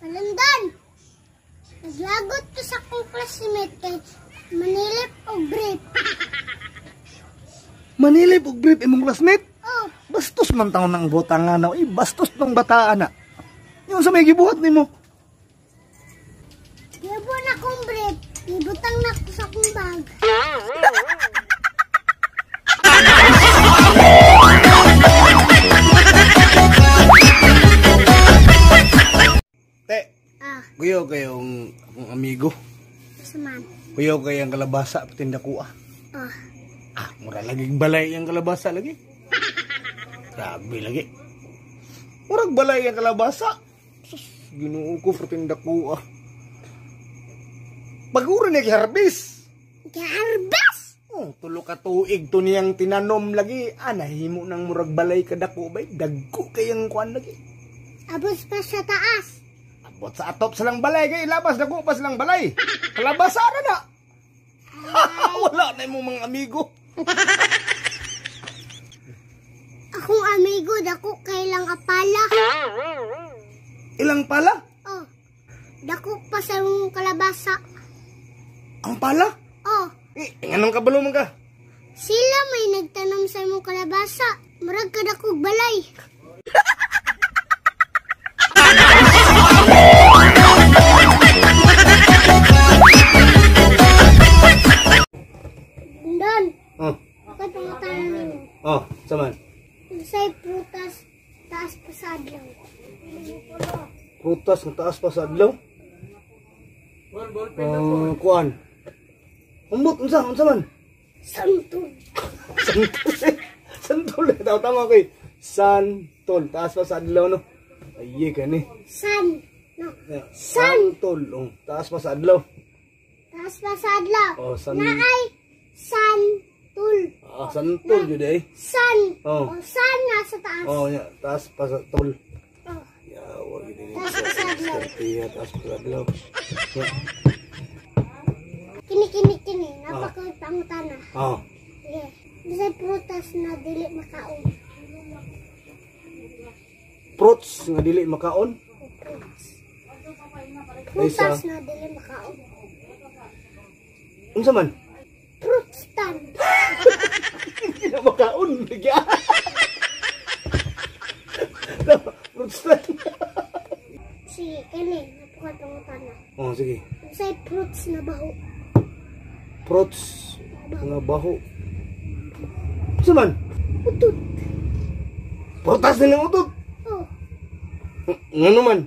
Palandan, naglagot ko sa kong classmate kay manilip o brief. Manilip og brief imong classmate? Oh, Bastos man taon ng botang nga na. Bastos tong bataan na. Yung sa may gibuhat nimo. gibo na kong brief. Ibutang na ko sa kong bag. Te, Ah, kuyaw kayong akong amigo. saman. Kuyaw kayang kalabasa patinda ko ah. Oh, Mura laging balay yung kalabasa lagi. Grabe lagi. Murag balay yung kalabasa. Sus, Ginoo ko patinda ko ah. Pagura niya kiharbis. garbas! Oh, tulo ka tuig to niyang tinanom lagi. Nahimo ng murag balay kadako bay. Dagko kayang kuan lagi. Abos pa sa taas. Abot sa atop silang balay kay labas dako pa silang balay. Kalabasa ra na. Wala na mo mga amigo. Akong amigo, dako kailang apala. Ilang pala? Oh, dako pa sa mong kalabasa. Ang pala? Oh, Anong kabalo man ka? sila may nagtanom sa mong kalabasa. Murag ka dakog balay. Don, Oh, ako pangutanan nimo. saman. Say prutas, taas pa sa adlaw. Prutas na taas pa sa adlaw. Kuan. Umbot, unsa man? Santol. Santol. Santol. Tama ko eh. Santol. Taas pa sa adlaw, no? Ay, kani. San. No. Santol. Taas pa sa adlaw. Taas pa sa adlaw. Oh, san. Naay santul. Santol yun eh. San. Oh. San nga sa taas. Ya. Taas pa sa tol. Oh. Ya, wag ini. Taas pa sa adlaw. Taas pa sa adlaw. Ya. Kini. Napakawit pangutana. Oh. Sige. Bisay prutas na dili makaon. Fruits nga dili makaon. Prutas na dili makaon. Unsa man? Fruit stand. Hindi na makaon. Bigya. Fruits stand. Sige, kini. Napakawit pangutana. Oh, sige. Bisay fruits na baho. Fruits nga baho. Unsa man? Utut. Prutas din ang utot. Oh. Ngano man?